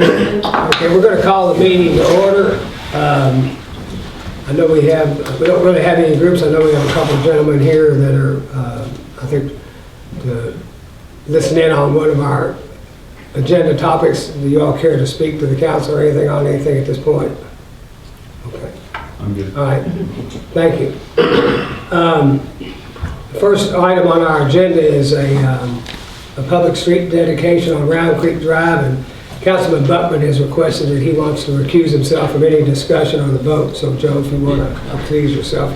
Okay, we're going to call the meeting to order. I know we don't really have any groups. I know we have a couple of gentlemen here that are, I think, to listen in on one of our agenda topics. Do you all care to speak to the council or anything on anything at this point? Okay. I'm good. All right. Thank you. The first item on our agenda is a public street dedication on Round Creek Drive, and Councilman Buckman has requested that he wants to recuse himself from any discussion on the vote. So, Joe, if you want to please yourself.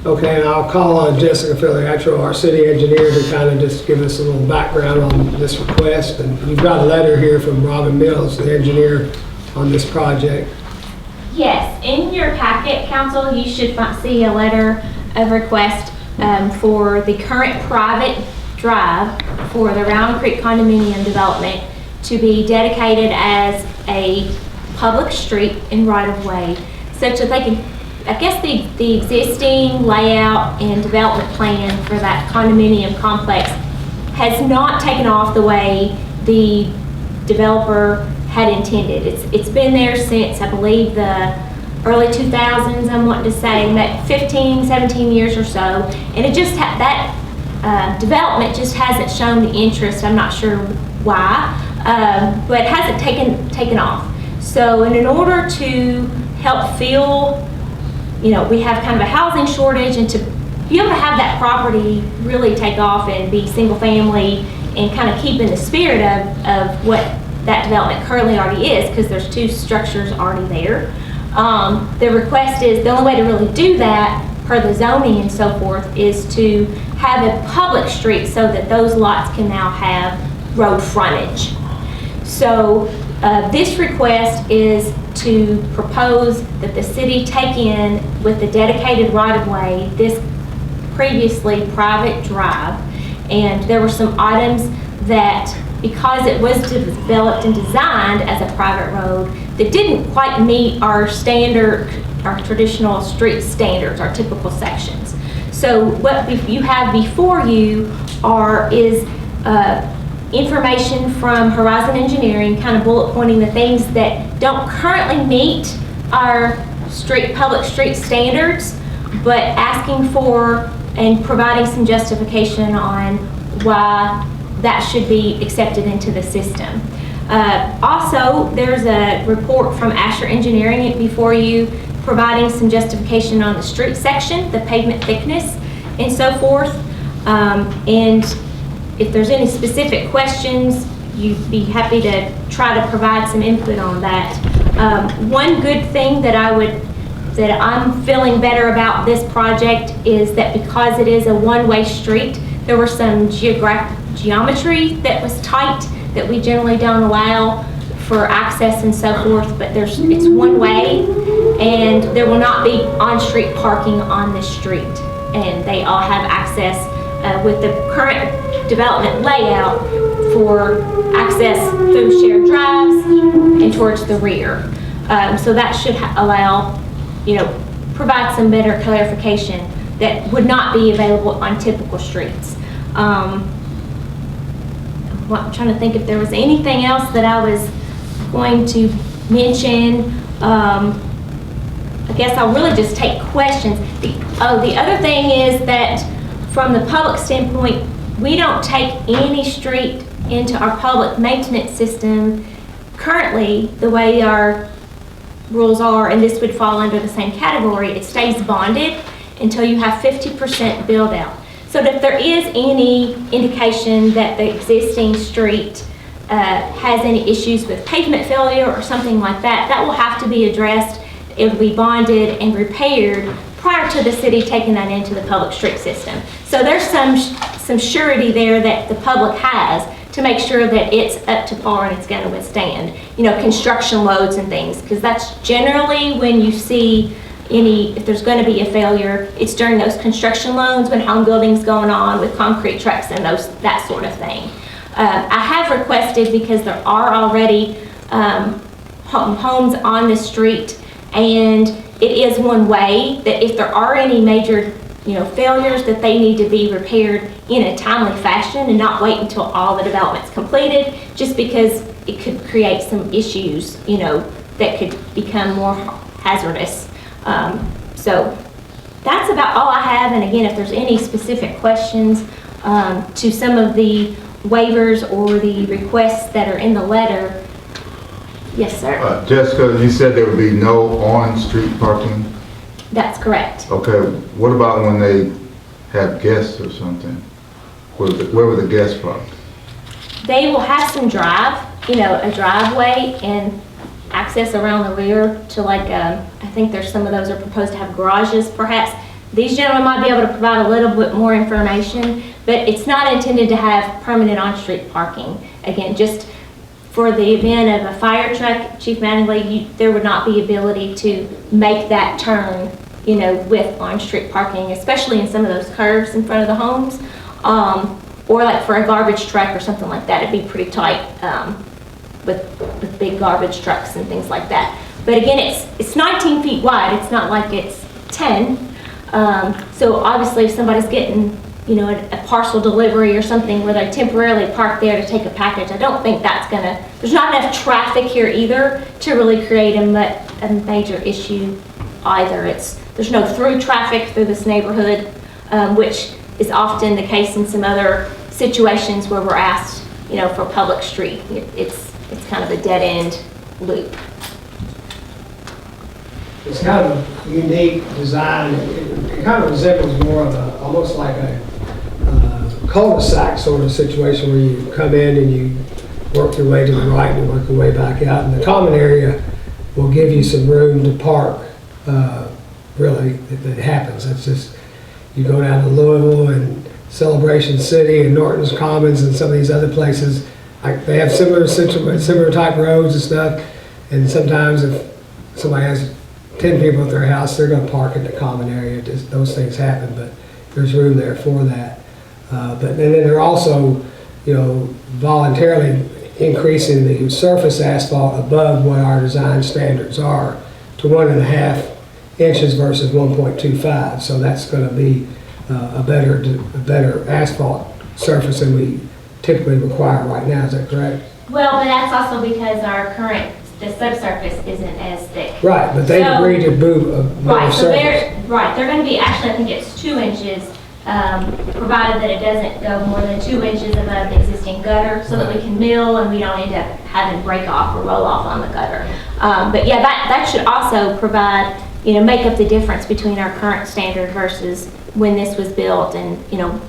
Okay, and I'll call on Jessica Filiatro, our city engineer, to kind of just give us a little background on this request. And you've got a letter here from Robin Mills, the engineer on this project. Yes, in your packet, Council, you should see a letter of request for the current private drive for the Round Creek condominium development to be dedicated as a public street in right-of-way, such that they can, I guess the existing layout and development plan for that condominium complex has not taken off the way the developer had intended. It's been there since, I believe, the early 2000s, I'm wanting to say, 15, 17 years or so, and it just that development just hasn't shown the interest. I'm not sure why, but it hasn't taken off. So in order to help fill, we have kind of a housing shortage, and to be able to have that property really take off and be single family and kind of keep in the spirit of what that development currently already is, because there's two structures already there. The request is, the only way to really do that per the zoning and so forth is to have a public street so that those lots can now have road frontage. So this request is to propose that the city take in with the dedicated right-of-way this previously private drive, and there were some items that, because it was developed and designed as a private road, that didn't quite meet our traditional street standards, our typical sections. So what you have before you is information from Horizon Engineering, kind of bullet pointing the things that don't currently meet our public street standards, but asking for and providing some justification on why that should be accepted into the system. Also, there's a report from Asher Engineering before you, providing some justification on the street section, the pavement thickness, and so forth. And if there's any specific questions, you'd be happy to try to provide some input on that. One good thing that I'm feeling better about this project is that because it is a one-way street, there were some geometry that was tight that we generally don't allow for access and so forth, but it's one way, and there will not be on-street parking on this street, and they all have access with the current development layout for access through shared drives and towards the rear. So that should allow, provide some better clarification that would not be available on typical streets. I'm trying to think if there was anything else that I was going to mention. I guess I'll really just take questions. The other thing is that from the public standpoint, we don't take any street into our public maintenance system currently the way our rules are, and this would fall under the same category. It stays bonded until you have 50% build out. So that if there is any indication that the existing street has any issues with pavement failure or something like that, that will have to be addressed. It will be bonded and repaired prior to the city taking that into the public street system. So there's some surety there that the public has to make sure that it's up to par and it's going to withstand, construction loads and things, because that's generally when you see if there's going to be a failure, it's during those construction loans when home building's going on with concrete trucks and that sort of thing. I have requested, because there are already homes on the street, and it is one way that if there are any major failures, that they need to be repaired in a timely fashion and not wait until all the development's completed, just because it could create some issues, that could become more hazardous. So that's about all I have. And again, if there's any specific questions to some of the waivers or the requests that are in the letter. Yes, sir. Jessica, you said there would be no on-street parking? That's correct. Okay, what about when they have guests or something? Where would the guests park? They will have some a driveway and access around the rear to I think there's some of those are proposed to have garages perhaps. These gentlemen might be able to provide a little bit more information, but it's not intended to have permanent on-street parking. Again, just for the event of a fire truck, Chief Mattingly, there would not be ability to make that turn, with on-street parking, especially in some of those curves in front of the homes, or like for a garbage truck or something like that. It'd be pretty tight with big garbage trucks and things like that. But again, it's 19 feet wide. It's not like it's 10. So obviously, if somebody's getting a parcel delivery or something where they temporarily park there to take a package, I don't think there's not enough traffic here either to really create a major issue either. There's no through traffic through this neighborhood, which is often the case in some other situations where we're asked, for public street. It's kind of a dead end loop. It's kind of a unique design. It kind of resembles more of almost like a cul-de-sac sort of situation where you come in and you work your way to the right and work your way back out. And the common area will give you some room to park, really, if it happens. That's just, you go down to Louisville and Celebration City and Norton's Commons and some of these other places, they have similar type roads and stuff. And sometimes if somebody has 10 people at their house, they're going to park in the common area. Just, those things happen, but there's room there for that. But then they're also, voluntarily increasing the surface asphalt above what our design standards are to 1.5 inches versus 1.25. So that's going to be a better asphalt surface than we typically require right now. Is that correct? Well, but that's also because the subsurface isn't as thick. Right, but they've agreed to move more surface. They're going to be, actually, I think it's 2 inches, provided that it doesn't go more than 2 inches above the existing gutter, so that we can mill and we don't end up having break off or roll off on the gutter. But yeah, that should also provide, make up the difference between our current standard versus when this was built, and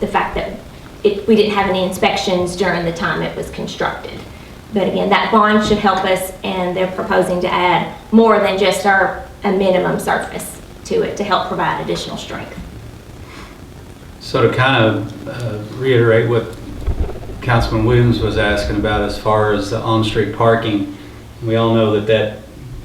the fact that we didn't have any inspections during the time it was constructed. But again, that bond should help us, and they're proposing to add more than just a minimum surface to it to help provide additional strength. So to kind of reiterate what Councilman Williams was asking about as far as the on-street parking, we all know that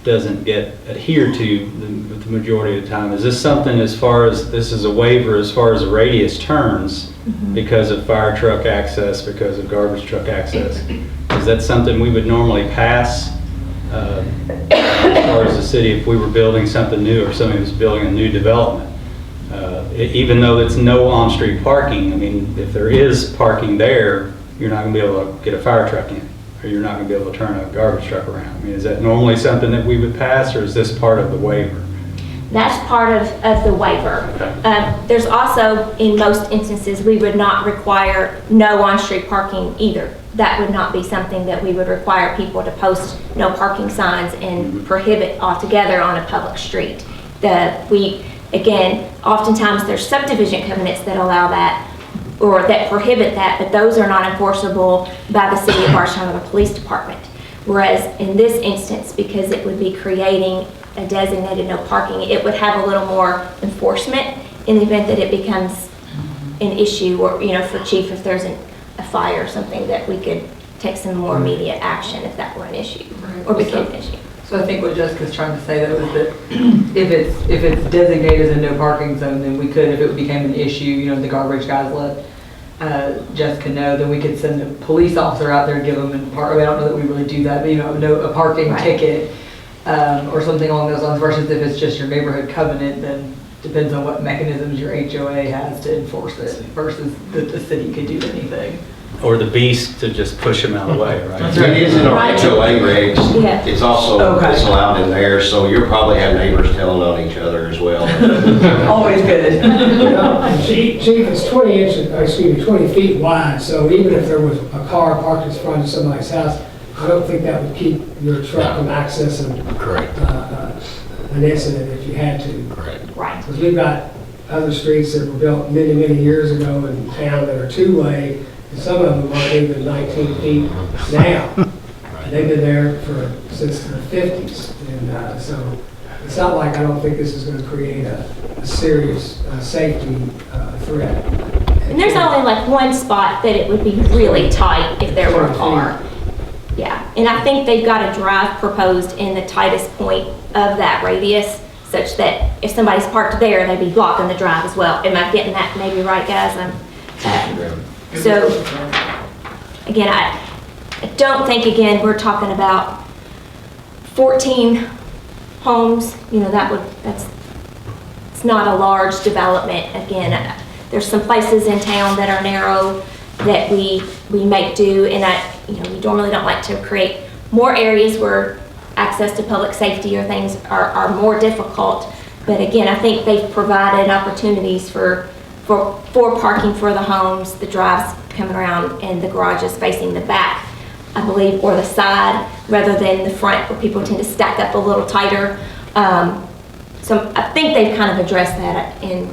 doesn't get adhered to the majority of the time. Is this something, as far as this is a waiver as far as the radius turns, because of fire truck access, because of garbage truck access? Is that something we would normally pass as far as the city if we were building something new or somebody was building a new development? Even though it's no on-street parking, I mean, if there is parking there, you're not going to be able to get a fire truck in, or you're not going to be able to turn a garbage truck around. I mean, is that normally something that we would pass, or is this part of the waiver? That's part of the waiver. Okay. There's also, in most instances, we would not require no on-street parking either. That would not be something that we would require people to post no parking signs and prohibit altogether on a public street. Again, oftentimes there's subdivision covenants that allow that or that prohibit that, but those are not enforceable by the city of Bardstown or the police department. Whereas in this instance, because it would be creating a designated no parking, it would have a little more enforcement in the event that it becomes an issue, or for chief, if there's a fire or something, that we could take some more immediate action if that were an issue or became an issue. So I think what Jessica's trying to say though is that if it's designated as a no parking zone, then we could, if it became an issue, the garbage guys let Jessica know, then we could send a police officer out there and give them I don't know that we really do that, but a parking ticket. or something along those lines, versus if it's just your neighborhood covenant, then depends on what mechanisms your HOA has to enforce it, versus that the city could do anything. Or the beast to just push them out of the way, right? It is in our Right. HOA regs. Yeah. It's also, Okay. it's allowed in there, so you'll probably have neighbors telling on each other as well. Always good. Chief, it's 20 inches, excuse me, 20 feet wide, so even if there was a car parked in front of somebody's house, I don't think that would keep your truck from accessing Correct. an incident if you had to. Correct. Right. Because we've got other streets that were built many, many years ago in town that are two-way, and some of them aren't even 19 feet now. They've been there since the 50s, and so it's not like I don't think this is going to create a serious safety threat. And there's only like one spot that it would be really tight if there were a car. Yeah, and I think they've got a drive proposed in the tightest point of that radius, such that if somebody's parked there, they'd be blocking the drive as well. Am I getting that maybe right, guys? So, again, I don't think, again, we're talking about 14 homes, you know, it's not a large development. Again, there's some places in town that are narrow that we make do, and we normally don't like to create more areas where access to public safety or things are more difficult. But again, I think they've provided opportunities for parking for the homes, the drives coming around, and the garages facing the back, I believe, or the side, rather than the front where people tend to stack up a little tighter. So I think they've kind of addressed that in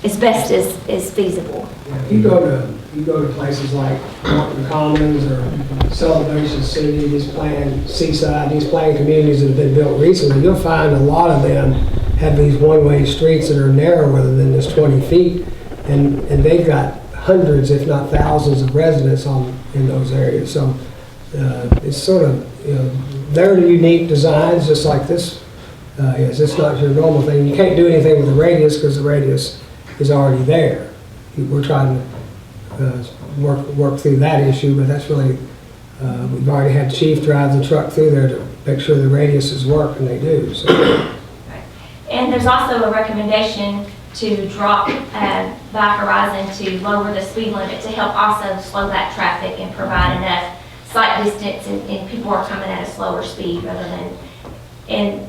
as best as feasible. Yeah, if you go to places like Norton Commons or Celebration City, Seaside, these planned communities that have been built recently, you'll find a lot of them have these one-way streets that are narrower than this 20 feet, and they've got hundreds, if not thousands, of residents in those areas. So it's sort of, they're unique designs, just like this is. It's not your normal thing. You can't do anything with the radius because the radius is already there. We're trying to work through that issue, but that's really, we've already had Chief drive the truck through there to make sure the radiuses work, and they do. So. And there's also a recommendation to drop by Horizon to lower the speed limit to help also slow that traffic and provide enough sight distance, and people are coming at a slower speed rather than, and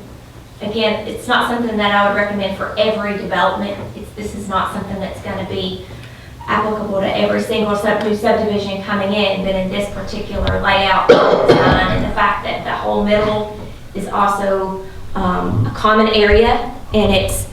again, it's not something that I would recommend for every development. This is not something that's going to be applicable to every single new subdivision coming in, but in this particular layout design, and the fact that the whole middle is also a common area, and it's,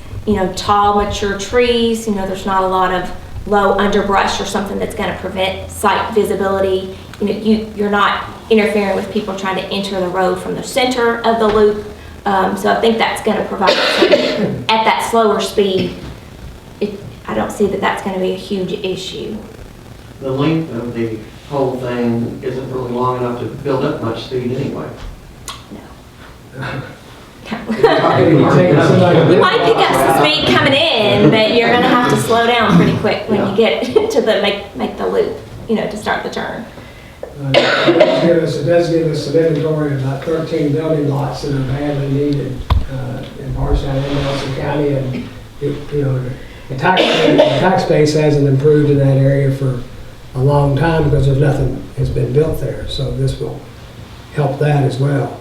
tall, mature trees. There's not a lot of low underbrush or something that's going to prevent sight visibility. You're not interfering with people trying to enter the road from the center of the loop. So I think that's going to provide at that slower speed. I don't see that that's going to be a huge issue. The length of the whole thing isn't really long enough to build up much speed anyway. You might pick up some speed coming in, but you're going to have to slow down pretty quick when you get to make the loop, to start the turn. It does give us an inventory of about 13 building lots that are badly needed in Bardstown and Nelson County, and the tax base hasn't improved in that area for a long time because there's nothing has been built there. So this will help that as well.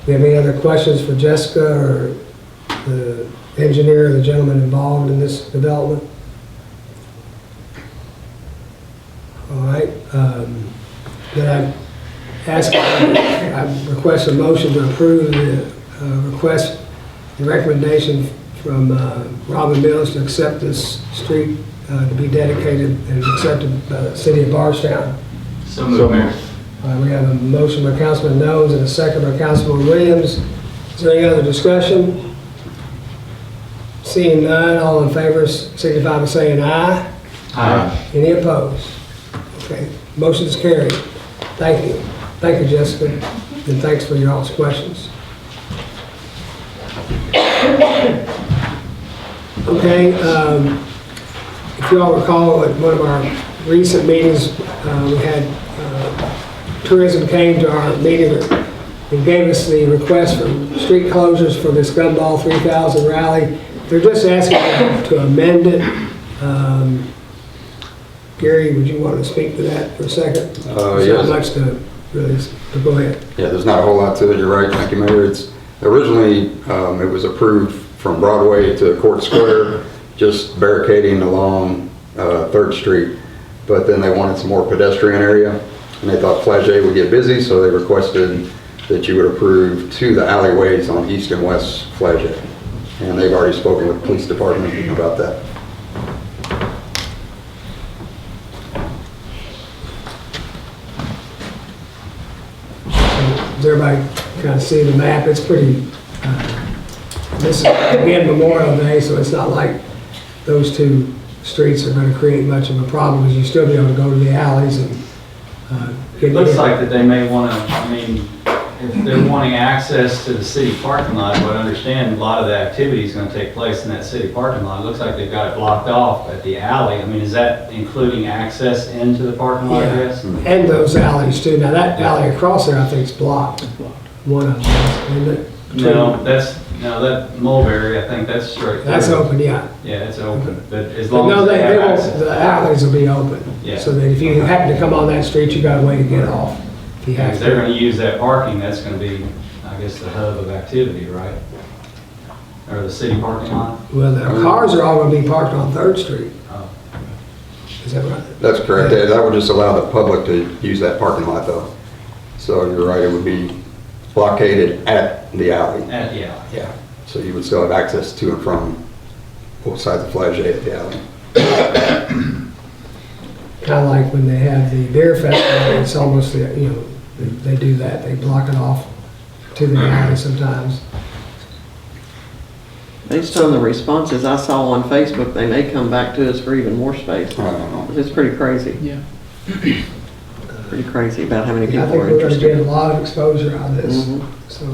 Do you have any other questions for Jessica or the engineer or the gentleman involved in this development? All right. Then I request a motion to approve the recommendation from Robin Mills to accept this street to be dedicated and accepted by the city of Bardstown. So moved, Mayor. We have a motion by Councilman Knowles and a second by Councilman Williams. Is there any other discussion? Seeing none, all in favor signify by saying aye. Aye. Any opposed? Okay, motion is carried. Thank you. Thank you, Jessica, and thanks for your all's questions. Okay, if you all recall at one of our recent meetings, we had tourism came to our meeting and gave us the request for street closures for this Gumball 3000 rally. They're just asking to amend it. Gary, would you want to speak to that for a second? There's Yes. not much to really, go ahead. Yeah, there's not a whole lot to it, you're right, thank you, Mayor. It's originally, it was approved from Broadway to Court Square, just barricading along 3rd Street. But then they wanted some more pedestrian area, and they thought Flagey would get busy, so they requested that you would approve to the alleyways on East and West Flagey. And they've already spoken with the police department about that. Does everybody kind of see the map? It's pretty, this is again Memorial Day, so it's not like those two streets are going to create much of a problem, because you still be able to go to the alleys and get It looks in. like that they may want to, I mean, if they're wanting access to the city parking lot, I would understand a lot of the activity is going to take place in that city parking lot. It looks like they've got it blocked off at the alley. I mean, is that including access into the parking lot, I Yeah. guess? And those alleys too. Now that alley across there, I think is blocked. One of them, isn't it? No, that Mulberry, I think that's straight. That's through. open, yeah. Yeah, it's open, but as But long no, as they have won't, access. the alleys will be open. Yeah. So that if you happen to come on that street, you got a way to get off. If you have If they're to. going to use that parking, that's going to be, I guess, the hub of activity, right? Or the city parking lot? Well, the cars are all going to be parked on 3rd Street. Oh. Is that right? That's correct. That would just allow the public to use that parking lot though. So you're right, it would be blockaded at the alley. Yeah. Yeah. So you would still have access to and from both sides of Flagey at the alley. Kind of like when they have the beer festival, it's almost, they do that. They block it off to the alley sometimes. Based on the responses I saw on Facebook, they may come back to us for even more space. I don't know. It's pretty crazy. Yeah. Pretty crazy about how many I people think are we're going to get a interested. lot of exposure out of this. Mhm. So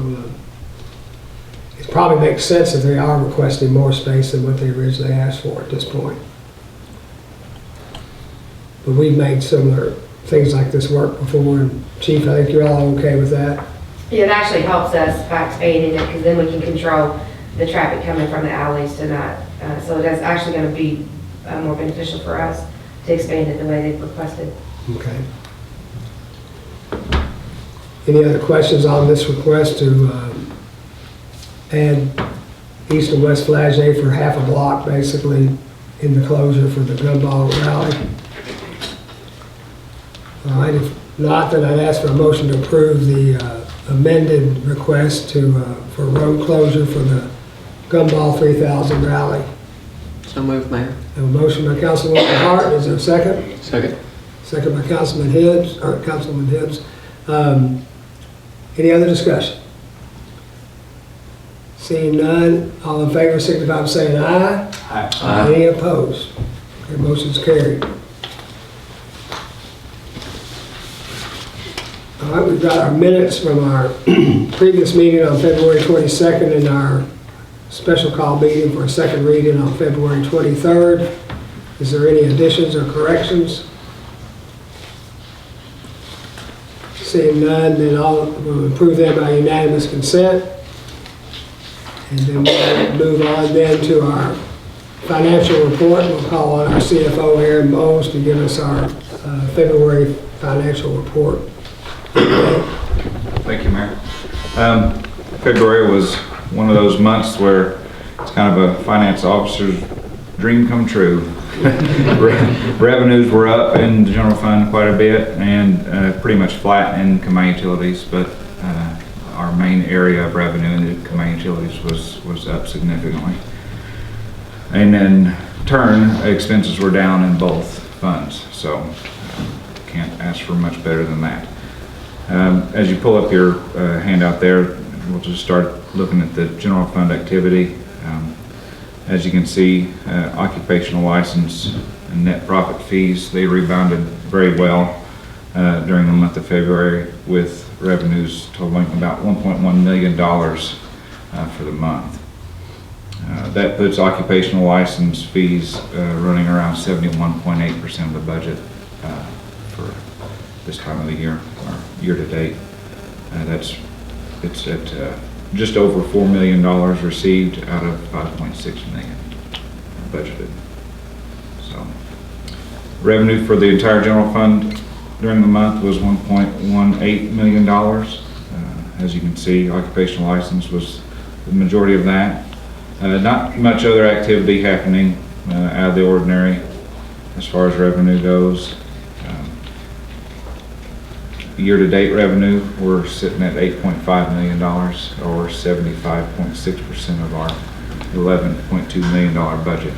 it probably makes sense if they are requesting more space than what they originally asked for at this point. But we've made similar things like this work before, and Chief, I think you're all okay with that? Yeah, it actually helps us by expanding it, because then we can control the traffic coming from the alleys to not, so that's actually going to be more beneficial for us to expand it the way they've requested. Okay. Any other questions on this request to add East and West Flagey for half a block, basically, in the closure for the Gumball rally? All right, if not, then I'd ask for a motion to approve the amended request for road closure for the Gumball 3000 rally. So move, Mayor. Have a motion by Councilwoman Hart, is there a second? Second. Second by Councilman Hibbs, or Councilman Hibbs. Any other discussion? Seeing none, all in favor signify by saying aye. Aye. Any opposed? Okay, motion's carried. All right, we've got our minutes from our previous meeting on February 22nd and our special call meeting for a second reading on February 23rd. Is there any additions or corrections? Seeing none, then we'll approve them by unanimous consent. And then we'll move on then to our financial report. We'll call on our CFO, Aaron Bowles, to give us our February financial report. Thank you, Mayor. February was one of those months where it's kind of a finance officer's dream come true. Revenues were up in the general fund quite a bit, and pretty much flat in combined utilities, but our main area of revenue in the combined utilities was up significantly. And in turn, expenses were down in both funds, so can't ask for much better than that. As you pull up your handout there, we'll just start looking at the general fund activity. As you can see, occupational license and net profit fees, they rebounded very well during the month of February, with revenues totaling about $1.1 million for the month. That puts occupational license fees running around 71.8% of the budget for this time of the year, or year-to-date. It's at just over $4 million received out of $5.6 million budgeted. So, revenue for the entire general fund during the month was $1.18 million. As you can see, occupational license was the majority of that. Not much other activity happening out of the ordinary as far as revenue goes. Year-to-date revenue, we're sitting at $8.5 million, or 75.6% of our $11.2 million budget.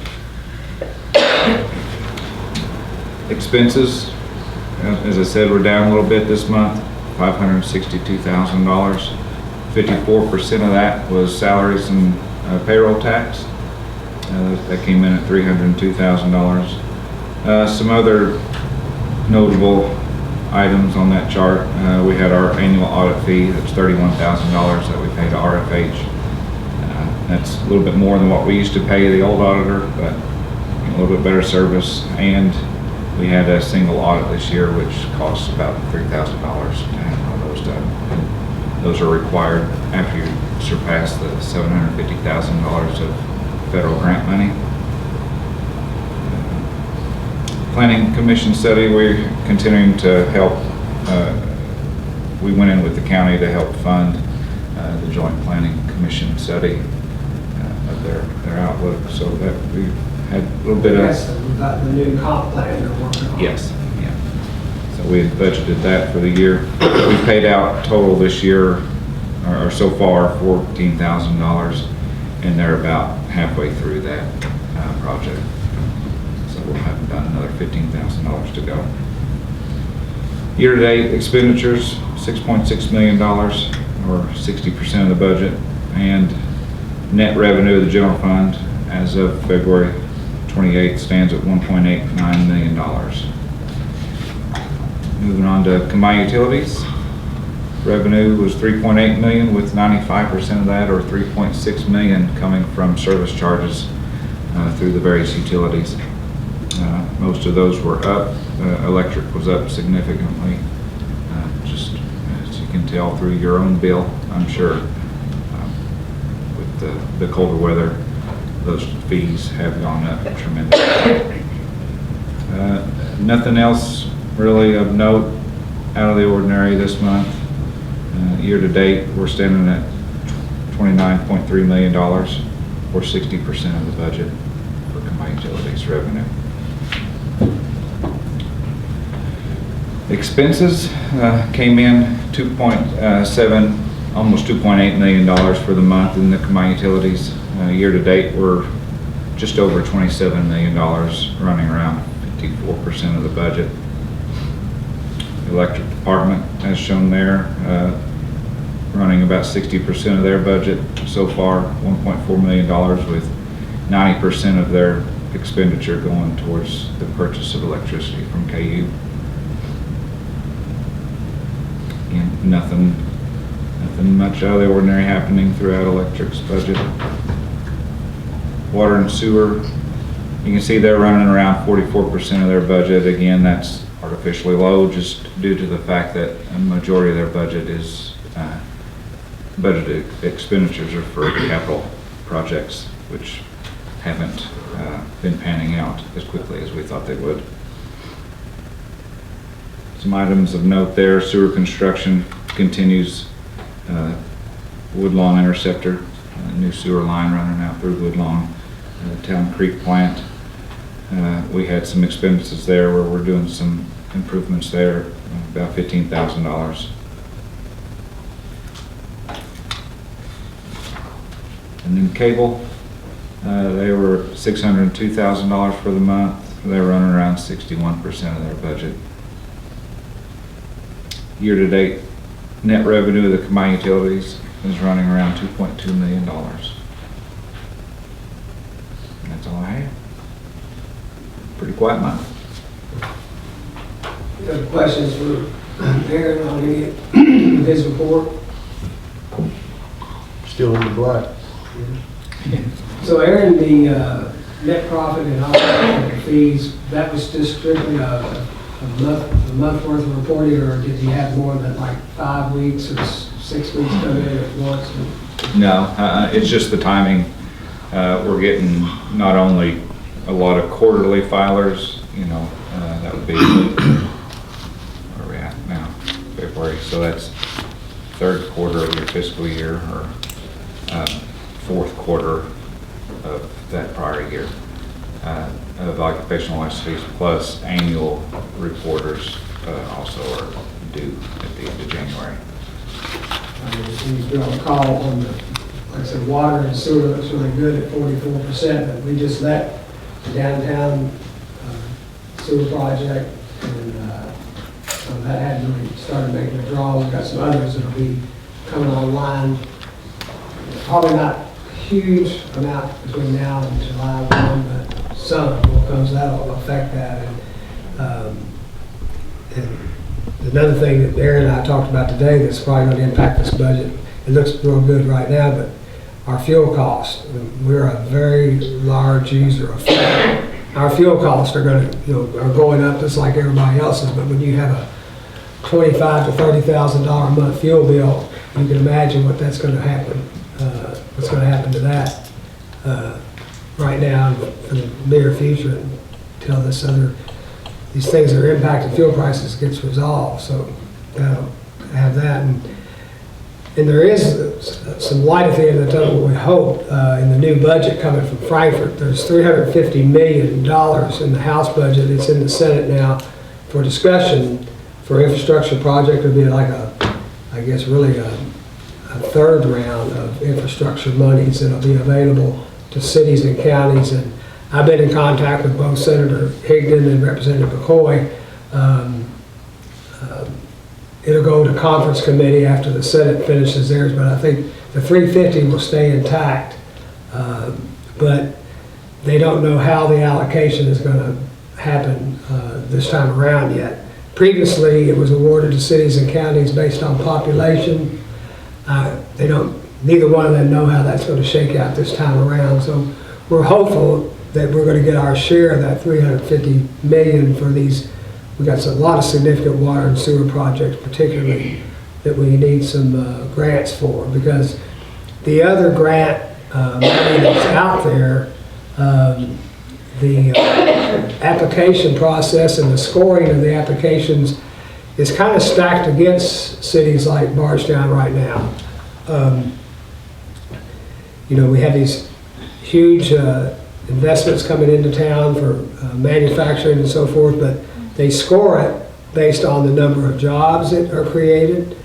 Expenses, as I said, we're down a little bit this month, $562,000. 54% of that was salaries and payroll tax. That came in at $302,000. Some other notable items on that chart. We had our annual audit fee. That's $31,000 that we pay to RFH. That's a little bit more than what we used to pay the old auditor, but a little bit better service. And we had a single audit this year, which costs about $3,000 to have all those done. And those are required after you surpass the $750,000 of federal grant money. Planning Commission study, we're continuing to help. We went in with the county to help fund the Joint Planning Commission study of their outlook, so that we had a little bit Yes, of... about the new comp plan they're working on. Yes, yeah. So we had budgeted that for the year. We paid out total this year, or so far, $14,000, and they're about halfway through that project. We'll have done another $15,000 to go. Year-to-date expenditures, $6.6 million, or 60% of the budget, and net revenue of the general fund as of February 28th stands at $1.89 million. Moving on to combined utilities. Revenue was $3.8 million, with 95% of that, or $3.6 million, coming from service charges through the various utilities. Most of those were up. Electric was up significantly, just as you can tell through your own bill, I'm sure. With the colder weather, those fees have gone up tremendously. Nothing else really of note out of the ordinary this month. Year to date, we're standing at $29.3 million, or 60% of the budget for combined utilities revenue. Expenses came in $2.7, almost $2.8 million for the month in the combined utilities. Year to date, we're just over $27 million, running around 54% of the budget. The electric department, as shown there, running about 60% of their budget so far, $1.4 million, with 90% of their expenditure going towards the purchase of electricity from KU. And nothing much out of the ordinary happening throughout electric's budget. Water and sewer, you can see they're running around 44% of their budget. Again, that's artificially low just due to the fact that a majority of their budget is budgeted expenditures are for capital projects, which haven't been panning out as quickly as we thought they would. Some items of note there: sewer construction continues. Woodlawn Interceptor, a new sewer line running out through Woodlawn, Town Creek plant. We had some expenses there where we're doing some improvements there, about $15,000. And then cable, they were $602,000 for the month. They're running around 61% of their budget. Year-to-date net revenue of the combined utilities is running around $2.2 million. That's all I have. Pretty quiet month. You have questions for Aaron on any of his report? Still in the black. So Aaron, the net profit and all the fees, that was just strictly a a month worth of reporting, or did you have more than like 5 weeks or 6 weeks come in at once? No, it's just the timing. We're getting not only a lot of quarterly filers, that would be, where are we at now? February, so that's third quarter of your fiscal year, or fourth quarter of that prior year of occupational license, plus annual reporters also are due at the end of January. You don't call on the, like I said, water and sewer looks really good at 44%, but we just let the downtown sewer project, and so that hadn't really started making a draw. We've got some others that'll be coming online. Probably not a huge amount between now and July 1, but some will come, so that'll affect that. And another thing that Darren and I talked about today that's probably going to impact this budget, it looks real good right now, but our fuel costs. We're a very large user of fuel. Our fuel costs are going to, are going up just like everybody else's, but when you have a $25,000 to $30,000 a month fuel bill, you can imagine what that's going to happen. What's going to happen to that right now and for the near future until these things that are impacting fuel prices gets resolved. So have that, and there is some light at the end of the tunnel. We hope in the new budget coming from Frankfurt. There's $350 million in the House budget. It's in the Senate now for discussion for infrastructure project. It'll be like I guess really a third round of infrastructure monies that'll be available to cities and counties. And I've been in contact with both Senator Higdon and Representative McCoy. It'll go to conference committee after the Senate finishes theirs, but I think the 350 will stay intact. But they don't know how the allocation is going to happen this time around yet. Previously, it was awarded to cities and counties based on population. Neither one of them know how that's going to shake out this time around. So we're hopeful that we're going to get our share of that $350 million for these. We've got a lot of significant water and sewer projects, particularly, that we need some grants for, because the other grant money that's out there, the application process and the scoring of the applications is kind of stacked against cities like Bardstown right now. We have these huge investments coming into town for manufacturing and so forth, but they score it based on the number of jobs that are created.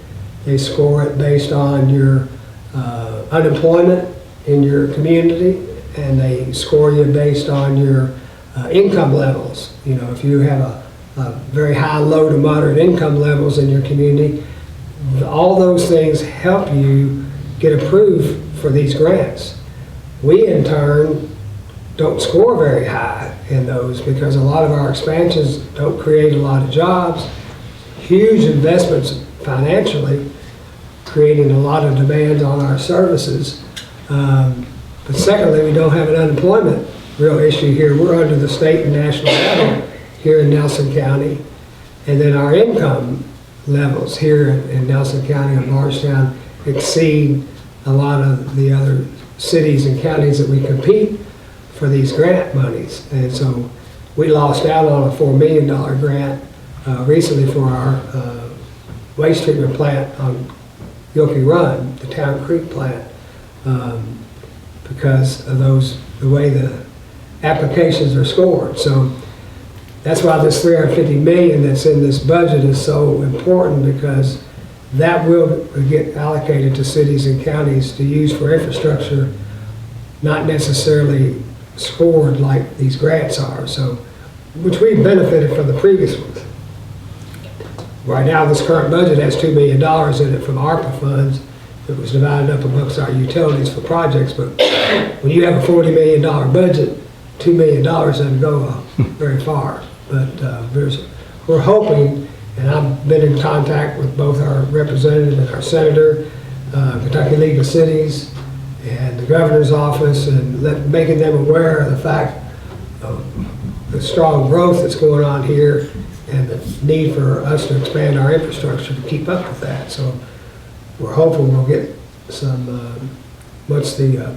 They score it based on your unemployment in your community, and they score you based on your income levels. If you have a very high, low to moderate income levels in your community, all those things help you get approved for these grants. We, in turn, don't score very high in those because a lot of our expansions don't create a lot of jobs. Huge investments financially, creating a lot of demand on our services. But secondly, we don't have an unemployment real issue here. We're under the state and national level here in Nelson County. And then our income levels here in Nelson County and Bardstown exceed a lot of the other cities and counties that we compete for these grant monies. And so we lost out on a $4 million grant recently for our waste treatment plant on Gilkey Run, the Town Creek plant, because of the way the applications are scored. So that's why this $350 million that's in this budget is so important, because that will get allocated to cities and counties to use for infrastructure, not necessarily scored like these grants are, so, which we benefited from the previous ones. Right now, this current budget has $2 million in it from ARPA funds that was divided up amongst our utilities for projects, but when you have a $40 million budget, $2 million doesn't go very far. But we're hoping, and I've been in contact with both our representative and our senator, Kentucky League of Cities, and the governor's office, and making them aware of the fact of the strong growth that's going on here, and the need for us to expand our infrastructure to keep up with that. So we're hopeful we'll get some, once the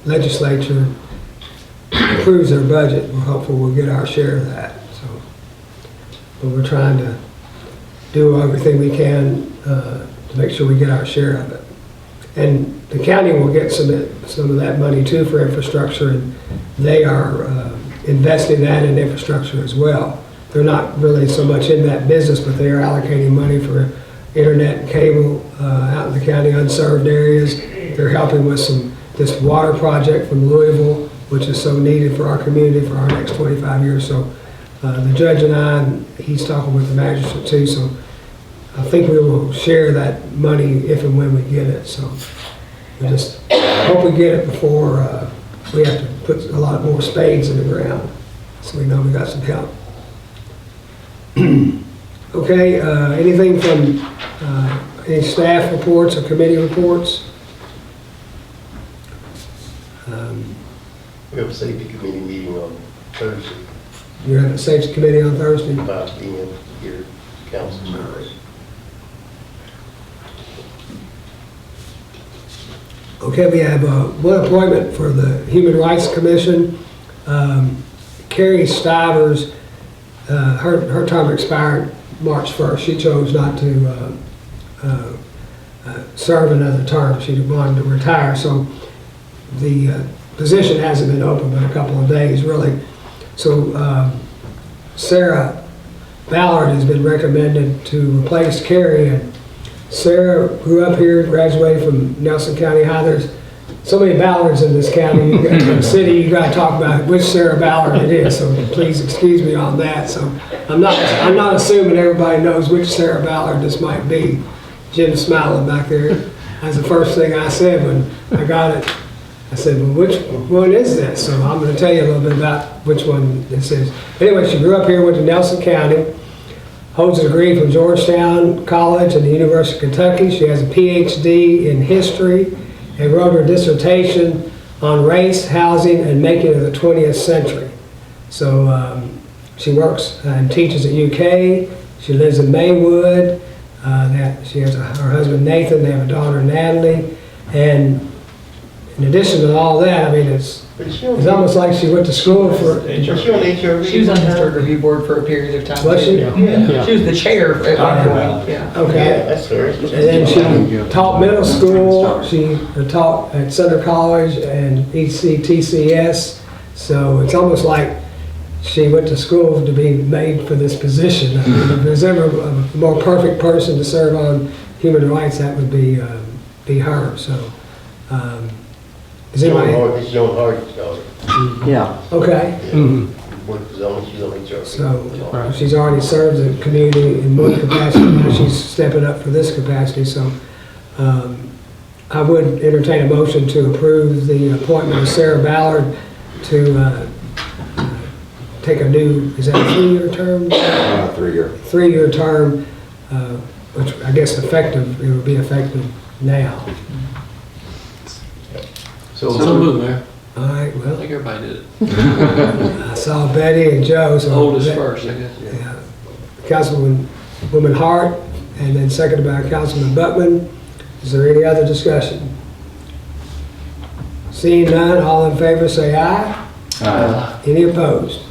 legislature approves their budget, we're hopeful we'll get our share of that. So, but we're trying to do everything we can to make sure we get our share of it. And the county will get some of that money too for infrastructure, and they are investing that in infrastructure as well. They're not really so much in that business, but they are allocating money for internet and cable out in the county unserved areas. They're helping with this water project from Louisville, which is so needed for our community for our next 25 years. So the judge and I, and he's talking with the magistrate too, so I think we will share that money if and when we get it. So we just hope we get it before we have to put a lot more spades in the ground, so we know we got some help. Okay, anything from any staff reports or committee reports? We have a safety committee meeting on Thursday, You're having a safety committee on Thursday? 5 p.m. here at council chambers. Okay, we have one appointment for the Human Rights Commission. Carrie Stivers, her term expired March 1st. She chose not to serve another term. She wanted to retire, so the position hasn't been open but a couple of days, really. So Sarah Ballard has been recommended to replace Carrie, and Sarah grew up here, graduated from Nelson County High. There's so many Ballards in this county, you got the city, you got to talk about which Sarah Ballard it is, so please excuse me on that. So I'm not assuming everybody knows which Sarah Ballard this might be. Jim's smiling back there. That's the first thing I said when I got it. I said, well, which one is this? So I'm going to tell you a little bit about which one this is. Anyway, she grew up here, went to Nelson County, holds a degree from Georgetown College and the University of Kentucky. She has a PhD in history and wrote her dissertation on race, housing, and making of the 20th century. So she works and teaches at UK. She lives in Maywood. She has her husband Nathan. They have a daughter Natalie. And in addition to all that, I mean, it's almost like she went to school for. She was on the historic review board for a period of time. Was she? Yeah. She was the chair at one point, yeah. Okay. That's fair. And then she taught middle school. She taught at Center College and ECTCS. So it's almost like she went to school to be made for this position. I mean, if there's ever a more perfect person to serve on human rights, that would be her. So. Is anybody? It's Joan Hardy's daughter. Yeah. Okay. She's on HR. So she's already served the community in one capacity. Now she's stepping up for this capacity. So I would entertain a motion to approve the appointment of Sarah Ballard to take a new, is that a 3-year term? 3-year. 3-year term, which I guess it would be effective now. So moved, Mayor. All right, I well, think everybody did it. I saw Betty and Joe. So Oldest first, I guess. Yeah. Councilwoman Hart, and then seconded by Councilman Buckman. Is there any other discussion? Seeing none, all in favor say aye. Aye. Any opposed?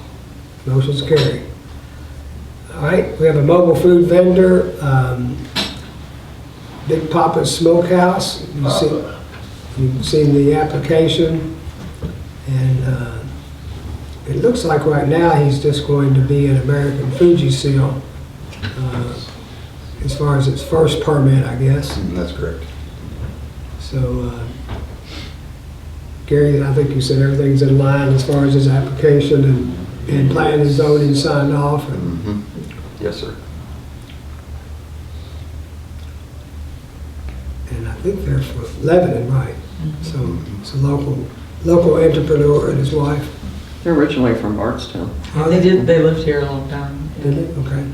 Motion's carried. All right, we have a mobile food vendor, Big Papa's Smokehouse. You've seen the application, and it looks like right now he's just going to be an American Fuji seal as far as its first permit, I guess. That's correct. So, Gary, I think you said everything's in line as far as his application and plan and zoning signed off. And Yes, sir. And I think they're from Lebanon, right? So it's a local entrepreneur and his wife. They're originally from Bardstown. Are They lived here a long time. Did they? Okay.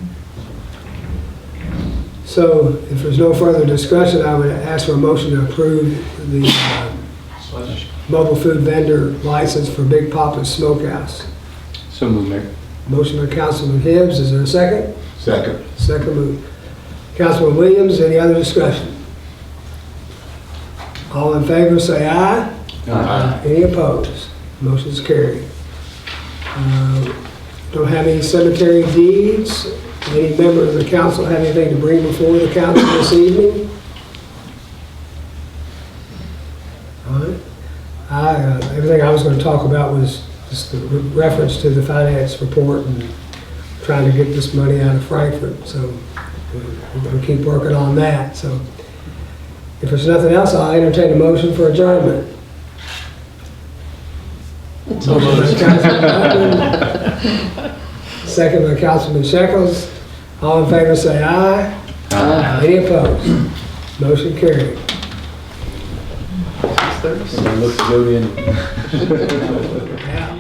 So if there's no further discussion, I would ask for a motion to approve the mobile food vendor license for Big Papa's Smokehouse. So moved, Mayor. Motion by Councilman Hibbs, is there a second? Second. Second by Councilman Williams, any other discussion? All in favor, say aye. Any opposed? Motion's carried. Don't have any cemetery deeds. Any member of the council have anything to bring before the council this evening? All right. Everything I was going to talk about was just the reference to the finance report and trying to get this money out of Frankfurt. So we're going to keep working on that. So if there's nothing else, I'll entertain a motion for adjournment. Motion by Councilman Butler, second by Councilman Shekels. All in favor say aye. Aye. Any opposed? Motion carried. Look good in. Yeah.